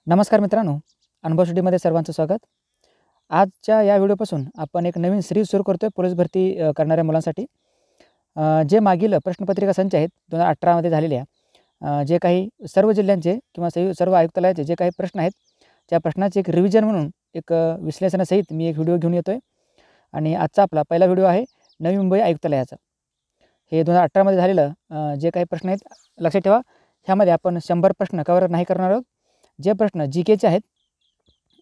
नमस्कार मित्रांनो, अनुभव स्टडीमध्ये सर्वांचं स्वागत. आजच्या या व्हिडिओपासून आपण एक नवीन सिरीज सुरू करतोय पोलीस भरती करणाऱ्या मुलांसाठी. जे मागील प्रश्नपत्रिका संच आहेत 2018 मध्ये झालेल्या, जे काही सर्व जिल्ह्यांचे किंवा सर्व आयुक्तालयाचे जे काही प्रश्न आहेत, त्या प्रश्नाचे एक रिव्हिजन म्हणून एक विश्लेषणासहित मी एक व्हिडिओ घेऊन येतोय. आणि आजचा आपला पहिला व्हिडिओ आहे नवी मुंबई आयुक्तालयाचा. हे 2018 मध्ये झालेलं जे काही प्रश्न आहेत लक्षात ठेवा. ह्यामध्ये आपण 100 प्रश्न कव्हर नाही करणार आहोत. जे प्रश्न GKचे आहेत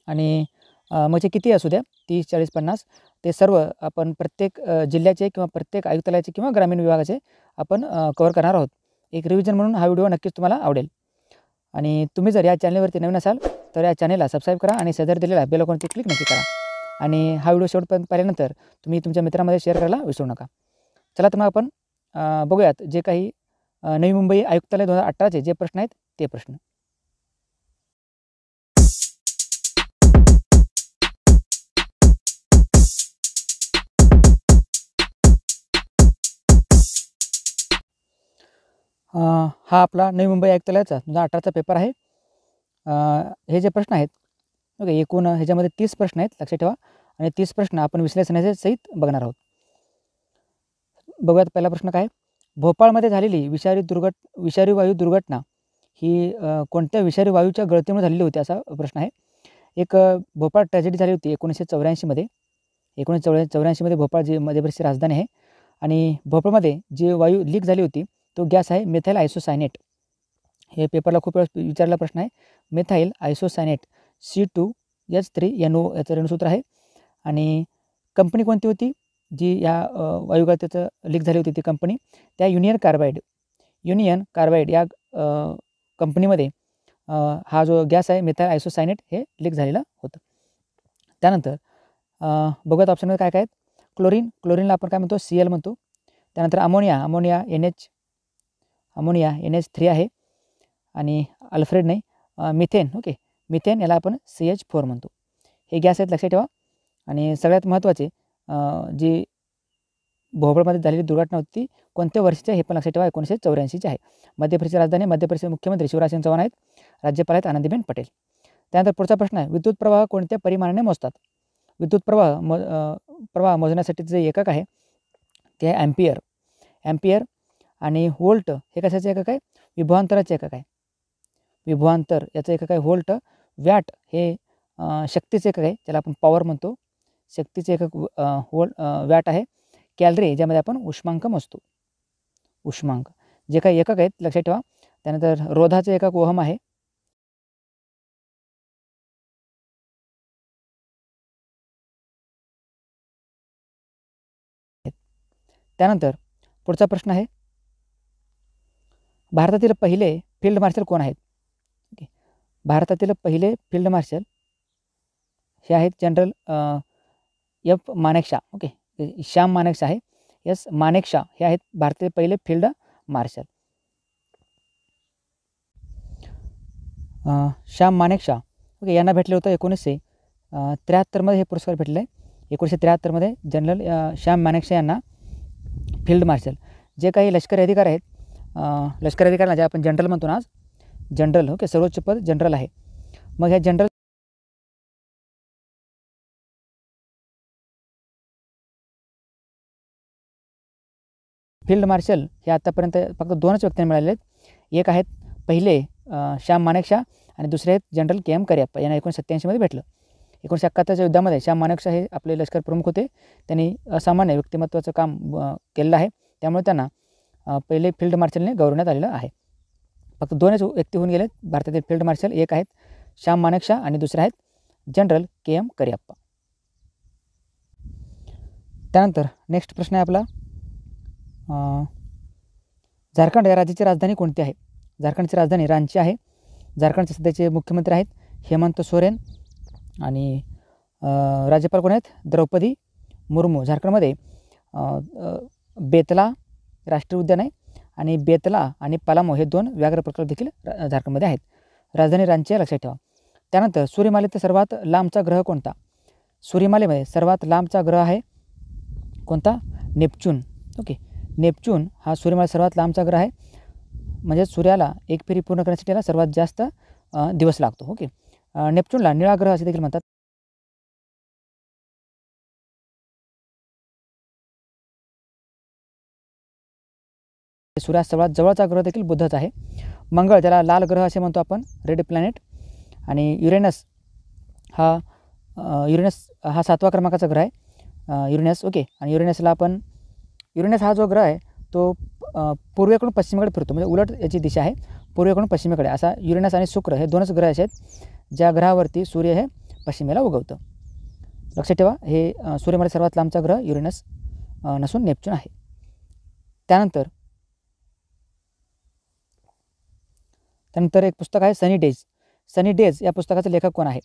आणि मग ते किती असू द्या, 30, 40, 50, ते सर्व आपण प्रत्येक जिल्ह्याचे किंवा प्रत्येक आयुक्तालयाचे किंवा ग्रामीण विभागाचे आपण कव्हर करणार आहोत. एक रिव्हिजन म्हणून हा व्हिडिओ नक्कीच तुम्हाला आवडेल. आणि तुम्ही जर या चॅनलवरती नवीन असाल तर या चॅनलला सबस्क्राईब करा आणि शेजारी दिलेला बेल आयकॉनवरती क्लिक नक्की करा. आणि हा व्हिडिओ शेवटपर्यंत पाहिल्यानंतर तुम्ही तुमच्या मित्रांमध्ये शेअर करायला विसरू नका. चला तर मग आपण बघूयात जे काही नवी मुंबई आयुक्तालय 2018चे जे प्रश्न आहेत ते प्रश्न. हा आपला नवी मुंबई आयुक्तालयाचा 2018चा पेपर आहे. हे जे प्रश्न आहेत, ओके, एकूण ह्याच्यामध्ये 30 प्रश्न आहेत लक्षात ठेवा. आणि 30 प्रश्न आपण विश्लेषणाचे सहित बघणार आहोत. बघूयात पहिला प्रश्न काय. भोपाळमध्ये झालेली विषारी वायू दुर्घटना ही कोणत्या विषारी वायूच्या गळतीमुळे झालेली होती असा प्रश्न आहे. एक भोपाळ ट्रॅजेडी झाली होती 1984 मध्ये. 1984 मध्ये भोपाळ जी मध्य प्रदेशची राजधानी आहे. आणि भोपाळमध्ये जी वायू लीक झाली होती तो गॅस आहे मिथाइल आयसोसायनेट. हे पेपरला खूप वेळा विचारलेला प्रश्न आहे. मिथाइल आयसोसायनेट C2H3NO याचं रेणूसूत्र आहे. आणि कंपनी कोणती होती जी या वायुगळतीचं लीक झाली होती? ती कंपनी त्या युनियन कार्बाइड या कंपनीमध्ये हा जो गॅस आहे मिथाइल आयसोसायनेट हे लीक झालेलं होतं. त्यानंतर बघूयात ऑप्शनमध्ये काय काय आहेत. क्लोरीनला आपण काय म्हणतो? Cl म्हणतो. त्यानंतर अमोनिया NH3 आहे. आणि अल्फ्रेड नाही, मिथेन, ओके, मिथेन याला आपण CH4 म्हणतो. हे गॅस आहेत लक्षात ठेवा. आणि सगळ्यात महत्त्वाचे जी भोपाळमध्ये झालेली दुर्घटना होती ती कोणत्या वर्षीची आहे हे पण लक्षात ठेवा. 1984ची आहे. मध्य प्रदेशची राजधानी, मध्य प्रदेशचे मुख्यमंत्री शिवराज सिंग चौहान आहेत. राज्यपाल आहेत आनंदीबेन पटेल. त्यानंतर पुढचा प्रश्न आहे, विद्युत प्रवाह कोणत्या परिमाणाने मोजतात? विद्युत प्रवाह मोजण्यासाठी जे एकक आहे ते आहे ॲम्पियर. आणि व्होल्ट हे कशाचे एकक आहे? विभवांतराचे एकक आहे. विभवांतर याचं एकक आहे व्होल्ट. वॅट हे शक्तीचे एकक आहे, त्याला आपण पॉवर म्हणतो. शक्तीचे एकक वॅट आहे. कॅलरी ज्यामध्ये आपण उष्मांक मोजतो. उष्मांक जे काही एकक आहेत लक्षात ठेवा. त्यानंतर रोधाचे एकक ओहम आहे. त्यानंतर पुढचा प्रश्न आहे, भारतातील पहिले फील्ड मार्शल कोण आहेत? ओके, भारतातील पहिले फील्ड मार्शल हे आहेत general F Manekshaw. Okay, Sam Manekshaw आहे. S मानेकशॉ हे आहेत भारतातील पहिले field marshal. Sam Manekshaw, okay, यांना भेटले होतं 1973 मध्ये हे पुरस्कार भेटले आहे. 1973 मध्ये जनरल श्याम मानेकशॉ यांना फील्ड मार्शल. जे काही लष्करी अधिकारी आहेत, लष्करी अधिकाऱ्यांना जे आपण जनरल म्हणतो ना, आज जनरल, ओके, सर्वोच्च पद जनरल आहे. मग ह्या जनरल फील्ड मार्शल हे आतापर्यंत फक्त 2च व्यक्तींना मिळाले आहेत. एक आहेत पहिले श्याम मानेकशॉ आणि दुसरे आहेत जनरल KM करियप्पा. यांना 1987 मध्ये भेटलं. 1971च्या युद्धामध्ये श्याम मानेकशॉ हे आपले लष्कर प्रमुख होते. त्यांनी असामान्य व्यक्तिमत्वाचं काम केलेलं आहे. त्यामुळे त्यांना पहिले फील्ड मार्शलने गौरवण्यात आलेलं आहे. फक्त 2च व्यक्ती होऊन गेलेत भारतातील फील्ड मार्शल. एक आहेत श्याम मानेकशॉ आणि दुसरे आहेत जनरल KM करियप्पा. त्यानंतर नेक्स्ट प्रश्न आहे आपला, झारखंड या राज्याची राजधानी कोणती आहे? झारखंडची राजधानी रांची आहे. झारखंडचे सध्याचे मुख्यमंत्री आहेत हेमंत सोरेन. आणि राज्यपाल कोण आहेत? द्रौपदी मुर्मू. झारखंडमध्ये बेतला राष्ट्रीय उद्यान आहे. आणि बेतला आणि पलामो हे 2 व्याघ्र प्रकल्प देखील झारखंडमध्ये आहेत. राजधानी रांची आहे लक्षात ठेवा. त्यानंतर सूर्यमालेतील सर्वात लांबचा ग्रह कोणता? सूर्यमालेमध्ये सर्वात लांबचा ग्रह आहे कोणता? नेपच्यून. ओके, नेपच्यून हा सूर्यमालेत सर्वात लांबचा ग्रह आहे. म्हणजे सूर्याला एक फेरी पूर्ण करण्यासाठी याला सर्वात जास्त दिवस लागतो. ओके, नेपच्यूनला निळा ग्रह असे देखील म्हणतात. सूर्यास सर्वात जवळचा ग्रह देखील बुधच आहे. मंगळ, त्याला लाल ग्रह असे म्हणतो आपण, रेड प्लॅनेट. आणि युरेनस हा 7व्या क्रमांकाचा ग्रह आहे, युरेनस. ओके. आणि युरेनस हा जो ग्रह आहे तो पूर्वेकडून पश्चिमेकडे फिरतो, म्हणजे उलट याची दिशा आहे, पूर्वेकडून पश्चिमेकडे. असा युरेनस आणि शुक्र हे दोनच ग्रह असे आहेत ज्या ग्रहावरती सूर्य हे पश्चिमेला उगवतं. लक्षात ठेवा, हे सूर्यामध्ये सर्वात लांबचा ग्रह युरेनस नसून नेपच्यून आहे. त्यानंतर एक पुस्तक आहे सनी डेज. सनी डेज या पुस्तकाचे लेखक कोण आहे?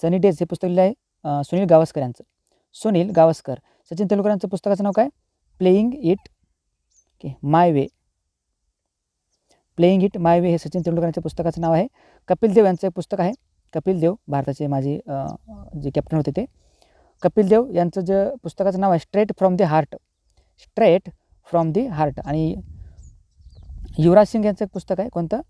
सनी डेज हे पुस्तक लिहिलं आहे सुनील गावस्कर यांचं. सुनील गावस्कर. सचिन तेंडुलकरांचं पुस्तकाचं नाव काय? Playing it my way. Playing it my way हे सचिन तेंडुलकरांच्या पुस्तकाचं नाव आहे. कपिल देव यांचं एक पुस्तक आहे. कपिल देव, भारताचे माजी जे कॅप्टन होते ते. कपिल देव यांचं जे पुस्तकाचं नाव आहे straight from the heart. Straight from the heart. आणि युवराज सिंग यांचं एक पुस्तक आहे, कोणतं?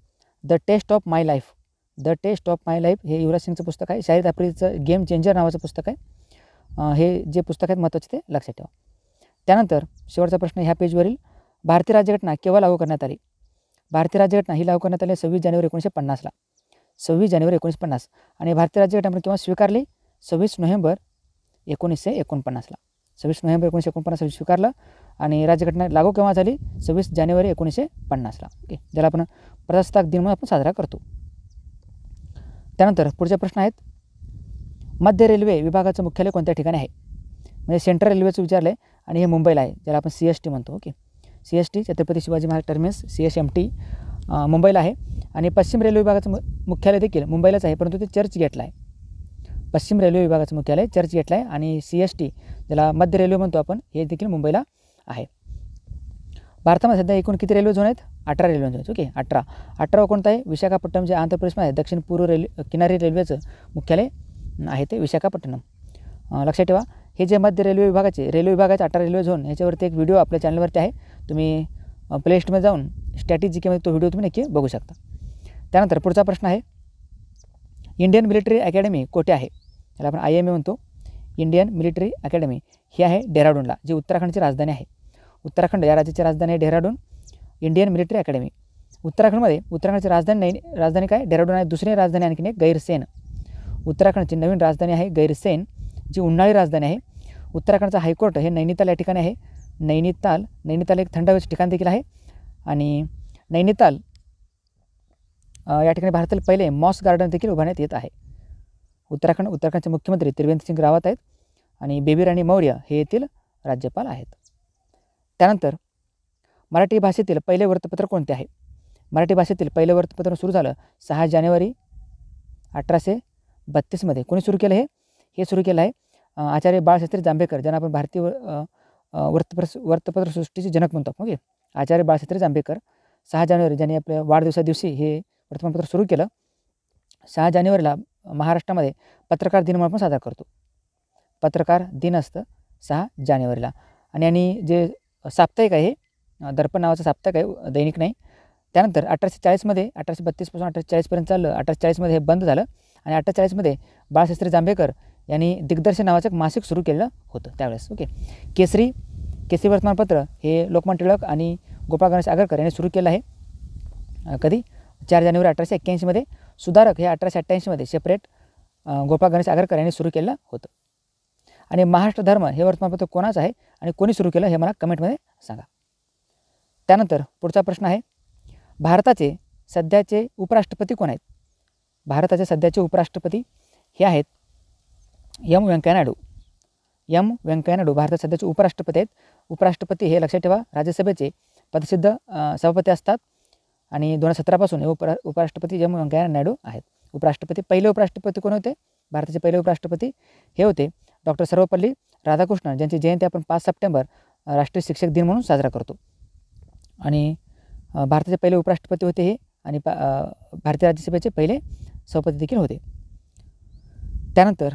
The test of my life. The test of my life हे युवराज सिंगचं पुस्तक आहे. शाहिद आफ्रिदीचं गेम चेंजर नावाचं पुस्तक आहे. हे जे पुस्तक आहेत महत्त्वाचे ते लक्षात ठेवा. त्यानंतर शेवटचा प्रश्न ह्या पेजवरील, भारतीय राज्यघटना केव्हा लागू करण्यात आली? भारतीय राज्यघटना ही लागू करण्यात आली 26 जानेवारी 1950ला. 26 जानेवारी 1950. आणि भारतीय राज्यघटना आपण केव्हा स्वीकारली? 26 नोव्हेंबर 1949ला. 26 नोव्हेंबर 1949 स्वीकारलं. आणि राज्यघटना लागू केव्हा झाली? 26 जानेवारी 1950ला. ओके. ज्याला आपण प्रजासत्ताक दिन म्हणून आपण साजरा करतो. त्यानंतर पुढचे प्रश्न आहेत, मध्य रेल्वे विभागाचं मुख्यालय कोणत्या ठिकाणी आहे? म्हणजे सेंट्रल रेल्वेचं विचारलं आहे आणि हे मुंबईला आहे, ज्याला आपण CST म्हणतो. Okay. CST Chhatrapati Shivaji Maharaj terminus, CSMT मुंबईला आहे. आणि पश्चिम रेल्वे विभागाचं मुख्यालय देखील मुंबईलाच आहे, परंतु ते चर्चगेटला आहे. पश्चिम रेल्वे विभागाचं मुख्यालय चर्चगेटला आहे. आणि CST ज्याला मध्य रेल्वे म्हणतो आपण, हे देखील मुंबईला आहे. भारतामध्ये सध्या एकूण किती रेल्वे झोन आहेत? 18 रेल्वे झोन आहेत. ओके. 18वा कोणता आहे? विशाखापट्टणम, जे आंध्र प्रदेशमध्ये आहे. दक्षिण पूर्व किनारी रेल्वेचं मुख्यालय आहे ते विशाखापट्टणम. लक्षात ठेवा, हे जे मध्य रेल्वे विभागाचे 18 रेल्वे झोन, ह्याच्यावरती एक व्हिडिओ आपल्या चॅनलवरती आहे. तुम्ही प्लेलिस्टमध्ये जाऊन स्ट्रॅटेजीमध्ये तो व्हिडिओ तुम्ही नक्की बघू शकता. त्यानंतर पुढचा प्रश्न आहे, इंडियन मिलिटरी अकॅडमी कोठे आहे? त्याला आपण IMA म्हणतो. इंडियन मिलिटरी अकॅडमी ही आहे डेहराडूनला, जी उत्तराखंडची राजधानी आहे. उत्तराखंड या राज्याची राजधानी आहे डेहराडून. इंडियन मिलिटरी अकॅडमी उत्तराखंडची राजधानी काय? डेहराडून आहे. दुसरी राजधानी आणखीन एक गैरसेन. उत्तराखंडची नवीन राजधानी आहे गैरसेन, जी उन्हाळी राजधानी आहे. उत्तराखंडचं हायकोर्ट हे नैनिताल या ठिकाणी आहे. नैनिताल एक थंड हवेचं ठिकाण देखील आहे. आणि नैनिताल या ठिकाणी भारतातील पहिले मॉस गार्डन देखील उभारण्यात येत आहे. उत्तराखंडचे मुख्यमंत्री त्रिवेंद्र सिंग रावत आहेत. आणि बेबी राणी मौर्य हे येथील राज्यपाल आहेत. त्यानंतर मराठी भाषेतील पहिले वृत्तपत्र कोणते आहे? मराठी भाषेतील पहिलं वृत्तपत्र सुरू झालं 6 जानेवारी 1832मध्ये. कोणी सुरू केलं हे सुरू केलं आहे आचार्य बाळशास्त्री जांभेकर, ज्यांना आपण भारतीय वृत्तपत्र सृष्टीचे जनक म्हणतो. ओके. आचार्य बाळशास्त्री जांभेकर 6 जानेवारी, ज्यांनी आपल्या वाढदिवसा दिवशी हे वर्तमानपत्र सुरू केलं. 6 जानेवारीला महाराष्ट्रामध्ये पत्रकार दिन म्हणून आपण साजरा करतो. पत्रकार दिन असतं 6 जानेवारीला. आणि जे साप्ताहिक आहे हे दर्पण नावाचं साप्ताहिक आहे, दैनिक नाही. त्यानंतर 1840मध्ये 1832पासून 1840पर्यंत चाललं. 1840मध्ये हे बंद झालं. आणि 1840मध्ये बाळशास्त्री जांभेकर यांनी दिग्दर्शन नावाचं एक मासिक सुरू केलं होतं त्यावेळेस. ओके. केसरी वर्तमानपत्र हे लोकमान्य टिळक आणि गोपाळ गणेश आगरकर यांनी सुरू केलं आहे. कधी? 4 जानेवारी 1881मध्ये. सुधारक हे 1888मध्ये सेपरेट गोपाळ गणेश आगरकर यांनी सुरू केलं होतं. आणि महाराष्ट्र धर्म हे वर्तमानपत्र कोणाचं आहे आणि कोणी सुरू केलं हे मला कमेंटमध्ये सांगा. त्यानंतर पुढचा प्रश्न आहे, भारताचे सध्याचे उपराष्ट्रपती कोण आहेत? भारताचे सध्याचे उपराष्ट्रपती हे आहेत एम व्यंकय्या नायडू भारतात सध्याचे उपराष्ट्रपती आहेत. उपराष्ट्रपती हे लक्षात ठेवा राज्यसभेचे पदसिद्ध सभापती असतात. आणि 2017पासून हे उपराष्ट्रपती एम व्यंकय्या नायडू आहेत. पहिले उपराष्ट्रपती कोण होते? भारताचे पहिले उपराष्ट्रपती हे होते डॉक्टर सर्वपल्ली राधाकृष्णन, ज्यांची जयंती आपण 5 सप्टेंबर राष्ट्रीय शिक्षक दिन म्हणून साजरा करतो. आणि भारताचे पहिले उपराष्ट्रपती होते हे. आणि भारतीय राज्यसभेचे पहिले सभापती देखील होते. त्यानंतर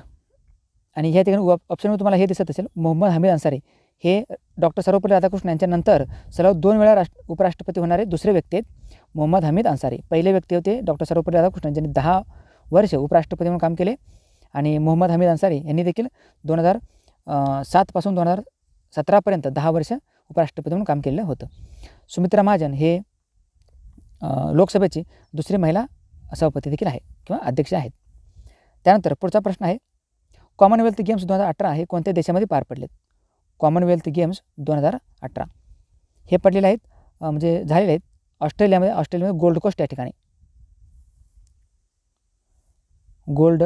आणि ह्या ठिकाणी ऑप्शनमध्ये तुम्हाला हे दिसत असेल, मोहम्मद हमीद अन्सारी हे डॉक्टर सर्वपल्ली राधाकृष्णन यांच्यानंतर सलग 2 वेळा उपराष्ट्रपती होणारे दुसरे व्यक्ती आहेत मोहम्मद हमीद अन्सारी. पहिले व्यक्ती होते डॉक्टर सर्वपल्ली राधाकृष्णन, ज्यांनी 10 वर्ष उपराष्ट्रपती म्हणून काम केले. आणि मोहम्मद हमीद अन्सारी यांनी देखील 2007 पासून 2017पर्यंत 10 वर्ष उपराष्ट्रपती म्हणून काम केलेलं होतं. सुमित्रा महाजन हे लोकसभेची दुसरी महिला सभापती देखील आहे किंवा अध्यक्ष आहेत. त्यानंतर पुढचा प्रश्न आहे, कॉमनवेल्थ गेम्स 2018 हे कोणत्या देशामध्ये पार पडलेत? कॉमनवेल्थ गेम्स 2018 हे पडलेले आहेत म्हणजे झालेले आहेत ऑस्ट्रेलियामध्ये गोल्ड कोस्ट या ठिकाणी. गोल्ड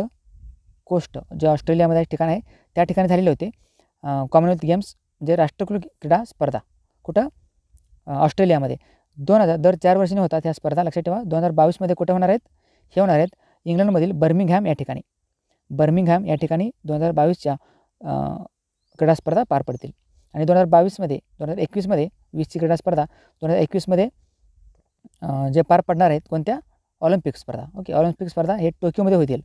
कोस्ट जे ऑस्ट्रेलियामध्ये ठिकाण आहे त्या ठिकाणी झालेले होते कॉमनवेल्थ गेम्स म्हणजे राष्ट्रकुल क्रीडा स्पर्धा. कुठं? ऑस्ट्रेलियामध्ये. दर 4 वर्षांनी होतात ह्या स्पर्धा. लक्षात ठेवा. 2022मध्ये कुठे होणार आहेत? हे होणार आहेत इंग्लंडमधील बर्मिंगहॅम या ठिकाणी. 2022च्या क्रीडा स्पर्धा पार पडतील. आणि 2021मध्ये 20ची क्रीडा स्पर्धा 2021मध्ये जे पार पडणार आहेत कोणत्या? ऑलिम्पिक स्पर्धा. ओके, ऑलिम्पिक स्पर्धा हे टोकियोमध्ये होतील.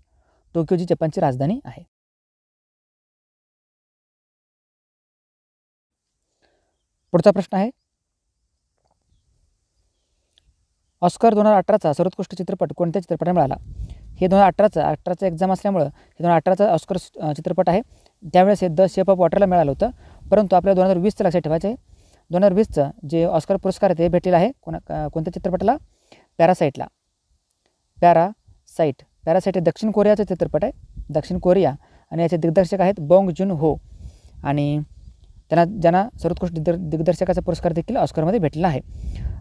टोकियो जी जपानची राजधानी आहे. पुढचा प्रश्न आहे, ऑस्कर 2018चा सर्वोत्कृष्ट चित्रपट कोणत्या चित्रपटाला मिळाला? हे 2018चा एक्झाम असल्यामुळं हे 2018चा ऑस्कर चित्रपट आहे. त्यावेळेस हे द शेप ऑफ वॉटरला मिळालं होतं. परंतु आपल्या 2020चं लक्षात ठेवायचं आहे. 2020चं जे ऑस्कर पुरस्कार आहे ते भेटलेलं आहे कोणत्या चित्रपटाला? पॅरासाईटला. पॅरासाईट हे दक्षिण कोरियाचा चित्रपट आहे. दक्षिण कोरिया. आणि याचे दिग्दर्शक आहेत बॉंग जून हो. आणि ज्यांना सर्वोत्कृष्ट दिग्दर्शकाचा पुरस्कार देखील ऑस्करमध्ये भेटलेला आहे.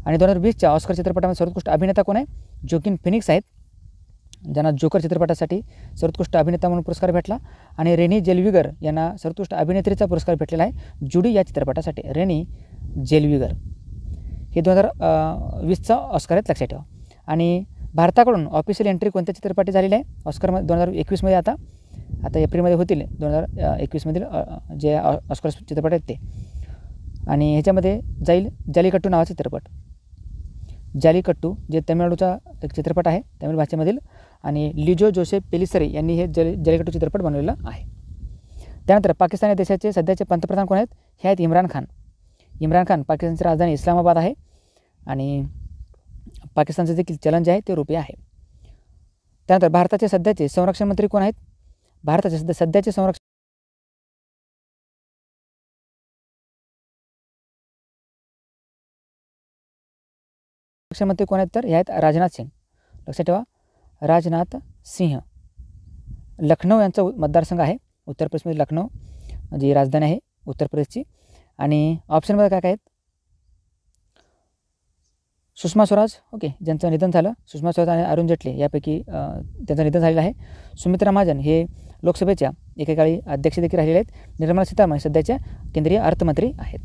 आणि 2020च्या ऑस्कर चित्रपटामध्ये सर्वोत्कृष्ट अभिनेता कोण आहे? जोकिन फिनिक्स आहेत, ज्यांना जोकर चित्रपटासाठी सर्वोत्कृष्ट अभिनेता म्हणून पुरस्कार भेटला. आणि रेनी जेल्विगर यांना सर्वोत्कृष्ट अभिनेत्रीचा पुरस्कार भेटलेला आहे जुडी या चित्रपटासाठी. रेनी जेल्विगर हे 2020चा ऑस्कर आहेत, लक्षात ठेवा. आणि भारताकडून ऑफिशियल एंट्री कोणत्या चित्रपटी झालेली आहे ऑस्कर 2021मध्ये? आता एप्रिलमध्ये होतील 2021मधील जे ऑस्कर चित्रपट आहेत ते. आणि ह्याच्यामध्ये जाईल जलीकट्टू नावाचा चित्रपट. जलीकट्टू जे तमिळनाडूचा एक चित्रपट आहे तमिळ भाषेमधील. आणि लिजो जोसेफ पेलिसरी यांनी हे जलीकट्टू चित्रपट बनवलेला आहे. त्यानंतर पाकिस्तान या देशाचे सध्याचे पंतप्रधान कोण आहेत? हे आहेत इम्रान खान. पाकिस्तानची राजधानी इस्लामाबाद आहे. आणि पाकिस्तानचं देखील चलन जे आहे ते रुपये आहे. त्यानंतर भारताचे सध्याचे संरक्षण मंत्री कोण आहेत? भारताचे सध्याचे संरक्षण मंत्री कोण आहेत? तर हे आहेत राजनाथ सिंग. लक्षात ठेवा, राजनाथ सिंह. लखनौ यांचा मतदारसंघ आहे. उत्तर प्रदेशमध्ये लखनौ जी राजधानी आहे उत्तर प्रदेशची. आणि ऑप्शनमध्ये काय आहेत? सुषमा स्वराज, ओके, ज्यांचं निधन झालं. सुषमा स्वराज आणि अरुण जेटली यापैकी त्यांचं निधन झालेलं आहे. सुमित्रा महाजन हे लोकसभेच्या एकेकाळी अध्यक्ष देखील राहिलेले आहेत. निर्मला सीतारामन सध्याच्या केंद्रीय अर्थमंत्री आहेत.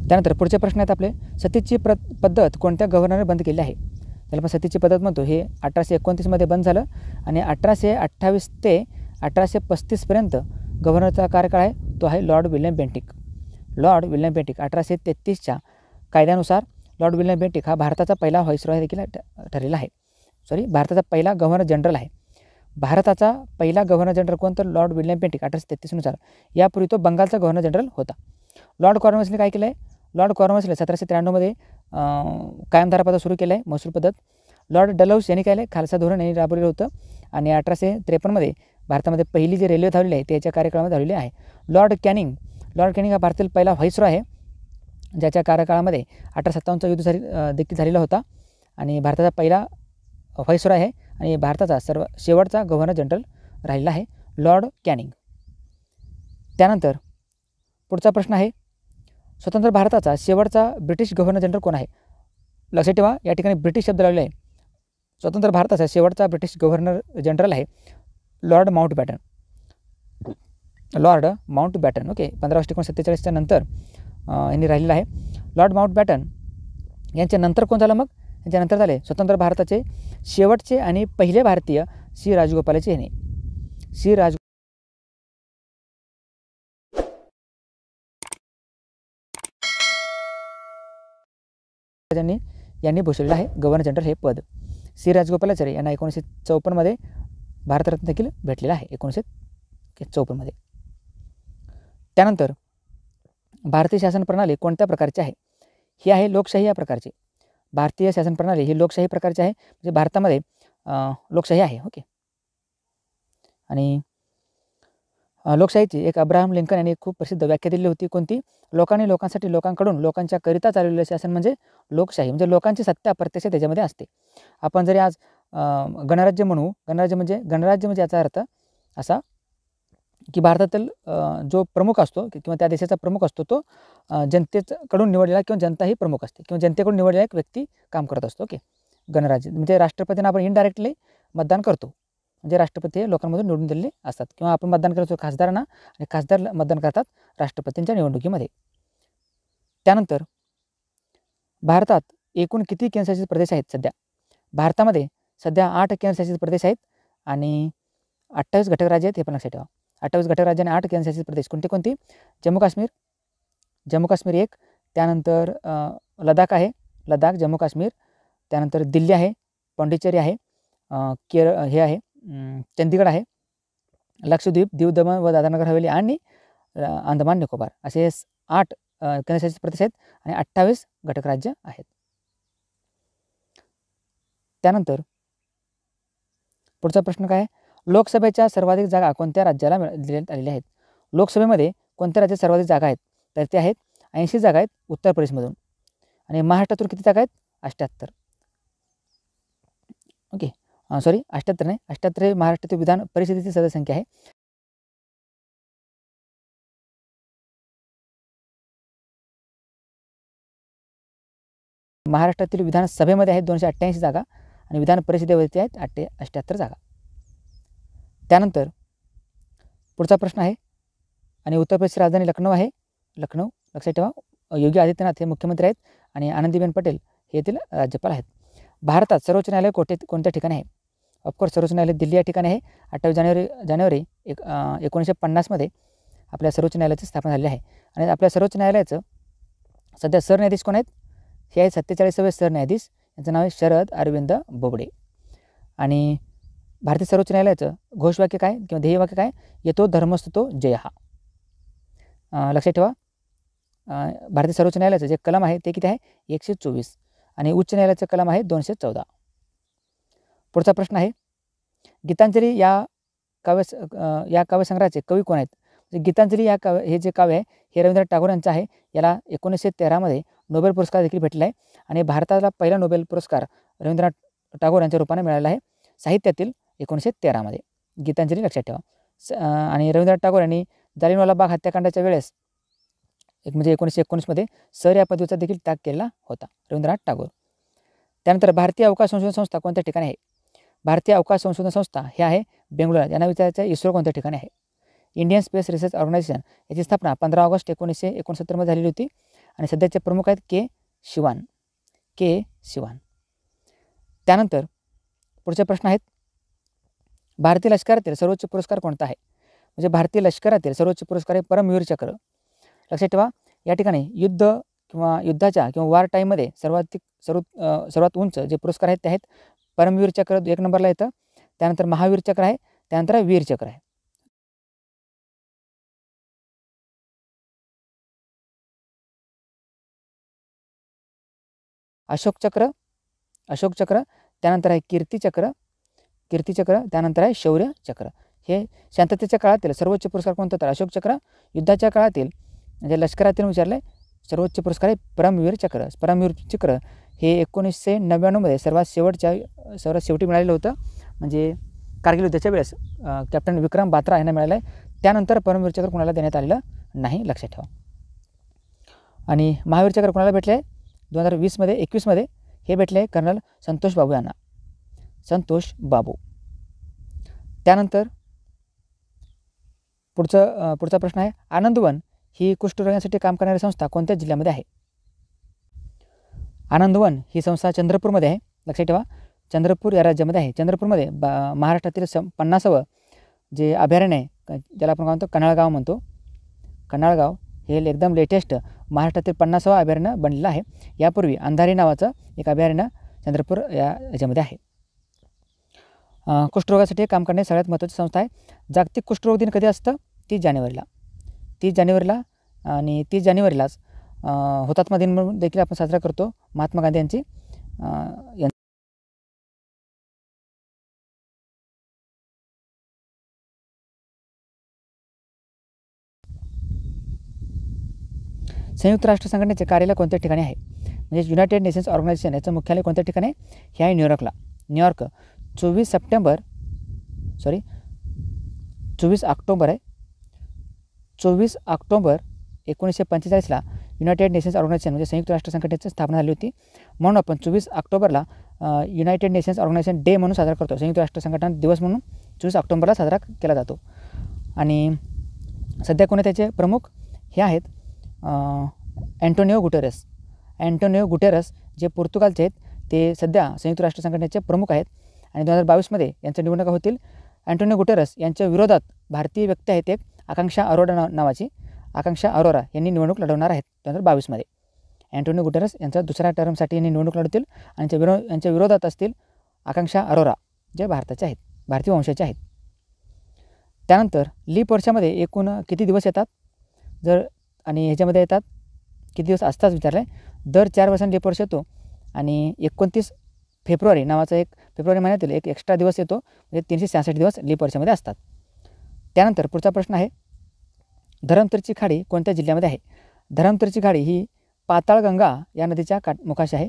त्यानंतर पुढचे प्रश्न आहेत आपले, सतीची पद्धत कोणत्या गव्हर्नरने बंद केली आहे? त्याला आपण सतीची पद्धत म्हणतो. हे 1829मध्ये बंद झालं. आणि 1828 ते 1835पर्यंत गव्हर्नरचा कार्यकाळ आहे तो आहे लॉर्ड विल्यम बेंटिक. 1833च्या कायद्यानुसार लॉर्ड विल्यम बेंटिक हा भारताचा पहिला व्हाईसरॉय देखील ठरलेला आहे. भारताचा पहिला गव्हर्नर जनरल आहे. भारताचा पहिला गव्हर्नर जनरल कोण? तर लॉर्ड विल्यम बेंटिक 1833नुसार. यापूर्वी तो बंगालचा गव्हर्नर जनरल होता. लॉर्ड कॉर्नवॉलिसने काय केलं आहे? लॉर्ड कॉर्नवॉलिसने 1793मध्ये कायमधारा पद्धत सुरू केलं आहे, महसूल पद्धत. लॉर्ड डलहौसी यांनी काय केलं? खालसा धोरण यांनी राबवलेलं होतं. आणि 1853मध्ये भारतामध्ये पहिली जी रेल्वे धावलेली आहे त्याच्या कार्यकाळामध्ये धावलेली आहे. लॉर्ड कॅनिंग हा भारतातील पहिला व्हाईसरॉय आहे, ज्याच्या कार्यकाळामध्ये 1857चा युद्ध देखील झालेला होता. आणि भारताचा पहिला व्हाईसरॉय आहे आणि भारताचा शेवटचा गव्हर्नर जनरल राहिलेला आहे लॉर्ड कॅनिंग. त्यानंतर पुढचा प्रश्न आहे, स्वतंत्र भारताचा शेवटचा ब्रिटिश गव्हर्नर जनरल कोण आहे? लक्षात ठेवा, या ठिकाणी ब्रिटिश शब्द लावलेला आहे. स्वतंत्र भारताचा शेवटचा ब्रिटिश गव्हर्नर जनरल आहे लॉर्ड माउंटबॅटन. ओके, 15 ऑगस्ट 1947च्या नंतर यांनी राहिलेला आहे. लॉर्ड माउंटबॅटन यांच्या नंतर कोण झालं? मग यांच्यानंतर झाले स्वतंत्र भारताचे शेवटचे आणि पहिले भारतीय श्री राजगोपालाचे यांनी. यांनी भूषवलेलं आहे गव्हर्नर जनरल हे पद. श्री राजगोपालाचारी यांना 1954मध्ये भारतरत्न देखील भेटलेला आहे 1954मध्ये. त्यानंतर भारतीय शासन प्रणाली कोणत्या प्रकारची आहे? ही आहे लोकशाही या प्रकारची. भारतीय शासन प्रणाली ही लोकशाही प्रकारची आहे. म्हणजे भारतामध्ये लोकशाही आहे. ओके. आणि लोकशाहीची एक अब्राहम लिंकन यांनी खूप प्रसिद्ध व्याख्या दिली होती. कोणती? लोकांनी लोकांसाठी लोकांकडून लोकांच्या करिता चालवलेले शासन म्हणजे लोकशाही. म्हणजे लोकांची सत्ता प्रत्यक्ष त्याच्यामध्ये असते. आपण जरी आज गणराज्य म्हणू, गणराज्य म्हणजे याचा अर्थ असा की भारतातील जो प्रमुख असतो किंवा त्या देशाचा प्रमुख असतो तो जनतेकडून निवडलेला किंवा जनता ही प्रमुख असते किंवा जनतेकडून निवडलेला एक व्यक्ती काम करत असतो. ओके. गणराज्य म्हणजे राष्ट्रपतींना आपण इनडायरेक्टली मतदान करतो. म्हणजे राष्ट्रपती हे लोकांमधून निवडून दिलेले असतात किंवा आपण मतदान करतो खासदारांना आणि खासदार मतदान करतात राष्ट्रपतींच्या निवडणुकीमध्ये. त्यानंतर भारतात एकूण किती केंद्रशासित प्रदेश आहेत सध्या? भारतामध्ये सध्या 8 केंद्रशासित प्रदेश आहेत आणि 28 घटक राज्य आहेत. हे पण लक्षात ठेवा. 28 घटक राज्य आणि 8 केंद्रशासित प्रदेश कोणते? जम्मू काश्मीर एक, त्यानंतर लडाख आहे, जम्मू काश्मीर, त्यानंतर दिल्ली आहे, पाँडिचेरी आहे, हे आहे चंदीगड आहे, लक्षद्वीप, दीव दमण व दादरा नगर हवेली आणि अंदमान निकोबार असे 8 केंद्रशासित प्रदेश आहेत आणि 28 घटक राज्य आहेत. त्यानंतर पुढचा प्रश्न काय आहे? लोकसभेच्या सर्वाधिक जागा कोणत्या राज्याला देण्यात आलेल्या आहेत? लोकसभेमध्ये कोणत्या राज्यात सर्वाधिक जागा आहेत? तर ते आहेत 80 जागा आहेत उत्तर प्रदेशमधून आणि महाराष्ट्रातून किती जागा आहेत? 78. ओके. 78 नाही, 78 हे महाराष्ट्रातील विधान परिषदेची सदस्यसंख्या आहे. महाराष्ट्रातील विधानसभेमध्ये आहेत 288 जागा आणि विधान परिषदेवरती आहेत 78 जागा. त्यानंतर पुढचा प्रश्न आहे आणि उत्तर प्रदेशची राजधानी लखनौ आहे. लखनौ लक्षात ठेवा. योगी आदित्यनाथ हे मुख्यमंत्री आहेत आणि आनंदीबेन पटेल हे येथील राज्यपाल आहेत. भारतात सर्वोच्च न्यायालय कोणत्या ठिकाणी आहे? ऑफकोर्स सर्वोच्च न्यायालय दिल्ली या ठिकाणी आहे. 28 जानेवारी 1950 आपल्या सर्वोच्च न्यायालयाची स्थापना झाली आहे आणि आपल्या सर्वोच्च न्यायालयाचं सध्या सरन्यायाधीश कोण आहेत? हे आहेत 47वे सरन्यायाधीश. यांचं नाव आहे शरद अरविंद बोबडे. आणि भारतीय सर्वोच्च न्यायालयाचं घोषवाक्य काय किंवा ध्येयवाक्य काय? येतो धर्मस्तुतो जयः. लक्षात ठेवा. भारतीय सर्वोच्च न्यायालयाचं जे कलम आहे ते किती आहे? 124 आणि उच्च न्यायालयाचं कलम आहे 214. पुढचा प्रश्न आहे गीतांजली या काव्यसंग्रहाचे कवी कोण आहेत? गीतांजली हे जे काव्य आहे हे रवींद्रनाथ टागोर यांचं आहे. याला 1913 नोबेल पुरस्कार देखील भेटला आहे आणि भारताला पहिला नोबेल पुरस्कार रवींद्रनाथ टागोर यांच्या रूपाने मिळाला आहे साहित्यातील 1913 गीतांजली लक्षात ठेवा. आणि रवींद्रनाथ टागोर यांनी जालियनवाला बाग हत्याकांडाच्या वेळेस म्हणजे 1919 सर या पदवीचा देखील त्याग केलेला होता रवींद्रनाथ टागोर. त्यानंतर भारतीय अवकाश संशोधन संस्था कोणत्या ठिकाणी आहे? भारतीय अवकाश संशोधन संस्था हे आहे बेंगळुरू. यांना विचारायचं आहे इस्रो कोणत्या ठिकाणी आहे? इंडियन स्पेस रिसर्च ऑर्गनायझेशन याची स्थापना 15 ऑगस्ट 1969 झालेली होती आणि सध्याचे प्रमुख आहेत के शिवान. त्यानंतर पुढचे प्रश्न आहेत भारतीय लष्करातील सर्वोच्च पुरस्कार कोणता आहे? म्हणजे भारतीय लष्करातील सर्वोच्च पुरस्कार आहे परमवीर चक्र. लक्षात ठेवा. या ठिकाणी युद्धाच्या किंवा वॉर टाईममध्ये सर्वात उंच जे पुरस्कार आहेत ते आहेत परमवीर चक्र 1 नंबरला येतं. त्यानंतर महावीर चक्र आहे. त्यानंतर वीर चक्र आहे. अशोक चक्र, त्यानंतर आहे कीर्ती चक्र, त्यानंतर आहे शौर्य चक्र. हे शांततेच्या काळातील सर्वोच्च पुरस्कार कोणता? तर अशोक चक्र. युद्धाच्या काळातील म्हणजे लष्करातील विचारले सर्वोच्च पुरस्कार आहे परमवीर चक्र. हे 1999 सर्वात शेवटी मिळालेलं होतं. म्हणजे कारगिल युद्धाच्या वेळेस कॅप्टन विक्रम बात्रा यांना मिळालं आहे. त्यानंतर परमवीर चक्र कोणाला देण्यात आलेलं नाही, लक्षात ठेवा. आणि महावीर चक्र कोणाला भेटले आहे? 2021 हे भेटले कर्नल संतोष बाबू यांना. त्यानंतर पुढचा प्रश्न आहे आनंदवन ही कुष्ठरोग्यांसाठी काम करणारी संस्था कोणत्या जिल्ह्यामध्ये आहे? आनंदवन ही संस्था चंद्रपूरमध्ये आहे. लक्षात ठेवा. चंद्रपूर या राज्यामध्ये आहे. चंद्रपूरमध्ये महाराष्ट्रातील 50वं जे अभयारण्य आहे ज्याला आपण काय म्हणतो कन्हाळगाव म्हणतो. कन्हाळगाव हे एकदम लेटेस्ट महाराष्ट्रातील 50वं अभयारण्य बनलेलं आहे. यापूर्वी अंधारी नावाचं एक अभयारण्य चंद्रपूर याच्यामध्ये आहे. कुष्ठरोगासाठी काम करणारी सगळ्यात महत्त्वाची संस्था आहे. जागतिक कुष्ठरोग दिन कधी असतं? 30 जानेवारीला आणि 30 जानेवारीलाच हुतात्मा दिन म्हणून देखील आपण साजरा करतो महात्मा गांधी यांची संयुक्त राष्ट्र संघटनेचे कार्यालय कोणत्या ठिकाणी आहे? म्हणजे युनायटेड नेशन्स ऑर्गनायझेशन याचं मुख्यालय कोणत्या ठिकाणी आहे? हे आहे न्यूयॉर्कला. न्यूयॉर्क. 24 ऑक्टोबर आहे. 24 ऑक्टोबर 1945ला युनायटेड नेशन्स ऑर्गनायझेशन म्हणजे संयुक्त राष्ट्र संघटनेची स्थापना झाली होती. म्हणून आपण 24 ऑक्टोबरला युनायटेड नेशन्स ऑर्गनायझेशन डे म्हणून साजरा करतो. संयुक्त राष्ट्र संघटना दिवस म्हणून 24 ऑक्टोबरला साजरा केला जातो. आणि सध्या कोणी त्याचे प्रमुख हे आहेत अँटोनिओ गुटेरेस. अँटोनिओ गुटेरेस जे पोर्तुगालचे आहेत ते सध्या संयुक्त राष्ट्र संघटनेचे प्रमुख आहेत. आणि 2022मध्ये यांच्या निवडणुका होतील. अँटोनिओ गुटेरेस यांच्या विरोधात भारतीय व्यक्ती आहेत एक आकांक्षा अरोरा नावाची. आकांक्षा अरोरा यांनी निवडणूक लढवणार आहेत 2022मध्ये. अँटोनिओ गुटेरेस यांचा दुसऱ्या टर्मसाठी यांनी निवडणूक लढवतील आणि यांच्या विरोधात असतील आकांक्षा अरोरा जे भारताचे आहेत, भारतीय वंशाचे आहेत. त्यानंतर लीप वर्षामध्ये एकूण किती दिवस येतात आणि ह्याच्यामध्ये येतात किती दिवस असतात विचारलं आहे. दर 4 वर्षांनी लीप वर्ष येतो आणि 29 फेब्रुवारी नावाचा एक फेब्रुवारी महिन्यातील एक एक्स्ट्रा दिवस येतो. म्हणजे 366 दिवस लीप वर्षामध्ये असतात. त्यानंतर पुढचा प्रश्न आहे धरमतरची खाडी कोणत्या जिल्ह्यामध्ये आहे? धरमतरची खाडी ही पाताळगंगा या नदीच्या मुखाशी आहे.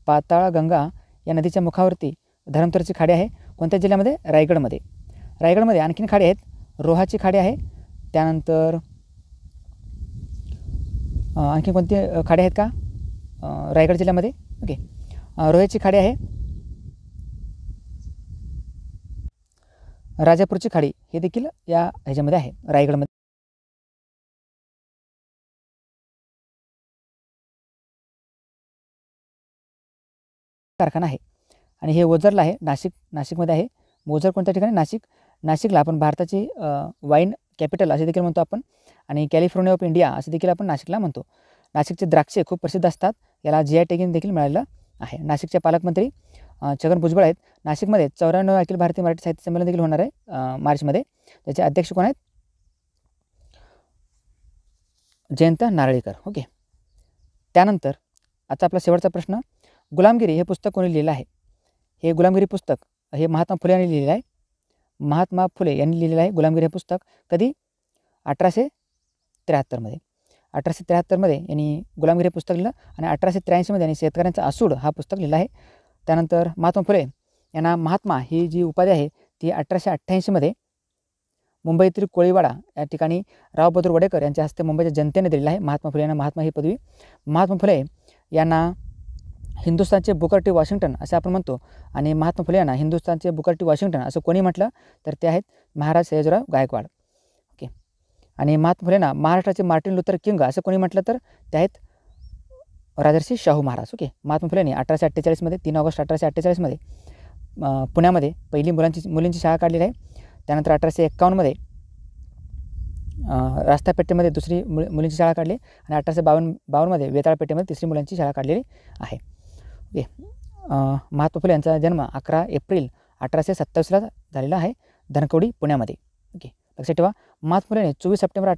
पाताळगंगा या नदीच्या मुखावरती धरमतरची खाडी आहे. कोणत्या जिल्ह्यामध्ये? रायगडमध्ये. रायगडमध्ये आणखीन खाडी आहेत. रोहाची खाडी आहे. त्यानंतर आणखी कोणती खाडी आहेत का रायगड जिल्ह्यामध्ये? ओके, रोह्याची खाडी आहे. राजापूरची खाडी हे देखील या ह्याच्यामध्ये आहे रायगडमध्ये. कारखाना आहे आणि हे ओझरला आहे. नाशिकमध्ये आहे. ओझर कोणत्या ठिकाणी? नाशिकला आपण भारताची वाईन कॅपिटल असे देखील म्हणतो आपण आणि कॅलिफोर्निया ऑफ इंडिया असे देखील आपण नाशिकला म्हणतो. नाशिकचे द्राक्षे खूप प्रसिद्ध असतात. याला GI टॅगिंग देखील मिळालेलं आहे. नाशिकचे पालकमंत्री छगन भुजबळ आहेत. नाशिकमध्ये 94 अखिल भारतीय मराठी साहित्य संमेलन देखील होणार आहे मार्चमध्ये. त्याचे अध्यक्ष कोण आहेत? जयंत नारळीकर. ओके. त्यानंतर आता आपला शेवटचा प्रश्न, गुलामगिरी हे पुस्तक कोणी लिहिलं आहे? हे गुलामगिरी पुस्तक हे महात्मा फुले यांनी लिहिलेलं आहे. महात्मा फुले यांनी लिहिलेलं आहे गुलामगिरी हे पुस्तक. कधी? 1873मध्ये. 1873मध्ये यांनी गुलामगिरी पुस्तक लिहिलं आणि 1883मध्ये यांनी शेतकऱ्यांचा आसूड हा पुस्तक लिहिलं आहे. त्यानंतर महात्मा फुले यांना महात्मा ही जी उपाधी आहे ती 1888मध्ये मुंबईतील कोळीवाडा या ठिकाणी राव बहादूर वडेकर यांच्या हस्ते मुंबईच्या जनतेने दिलेलं आहे. महात्मा फुले यांना महात्मा ही पदवी. महात्मा फुले यांना हिंदुस्थानचे बुकर टी वॉशिंग्टन असं आपण म्हणतो आणि महात्मा फुले यांना हिंदुस्थानचे बुकर टी वॉशिंग्टन असं कोणी म्हटलं तर ते आहेत महाराज सयाजीराव गायकवाड. ओके. आणि महात्मा फुलेंना महाराष्ट्राचे मार्टिन लुथर किंग असं कोणी म्हटलं तर ते आहेत राजर्षी शाहू महाराज. ओके. महात्मा फुलेंनी 1848मध्ये 3 ऑगस्ट 1848मध्ये पुण्यामध्ये पहिली मुलींची शाळा काढलेली आहे. त्यानंतर 1851मध्ये रास्तापेठेमध्ये दुसरी मुलींची शाळा काढली आणि 1852मध्ये वेताळपेठेमध्ये तिसरी मुलांची शाळा काढलेली आहे. ओके. महात्मा फुले यांचा जन्म 11 एप्रिल 1827ला झालेला आहे धनकवडी पुण्यामध्ये. ओके. लक्षात ठेवा महात्मा फुलेने 24 सप्टेंबर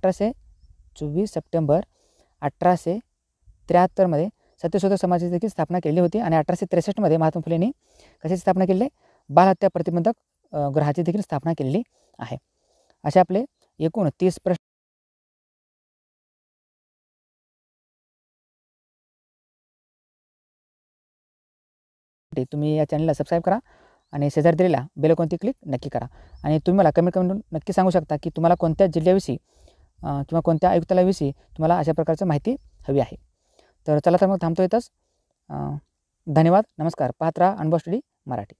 1873मध्ये सत्यशोधक समाजाची देखील स्थापना केली होती आणि 1863मध्ये महात्मा फुलेंनी कशाची स्थापना केली? बालहत्या प्रतिबंधक गृहाची देखील स्थापना केलेली आहे. असे आपले एकूण 30 प्रश्न. तुम्ही या चॅनलला सबस्क्राईब करा आणि शेजारी दिलेल्या बेल आयकॉनची क्लिक नक्की करा आणि तुम्ही मला कमेंट करून नक्की सांगू शकता की तुम्हाला कोणत्या जिल्ह्याविषयी किंवा कोणत्या आयुक्तालयाविषयी तुम्हाला अशा प्रकारची माहिती हवी आहे. तर चला तर मग थांबतो इथंच. धन्यवाद. नमस्कार. पाहत राहा अनुभव स्टडी मराठी.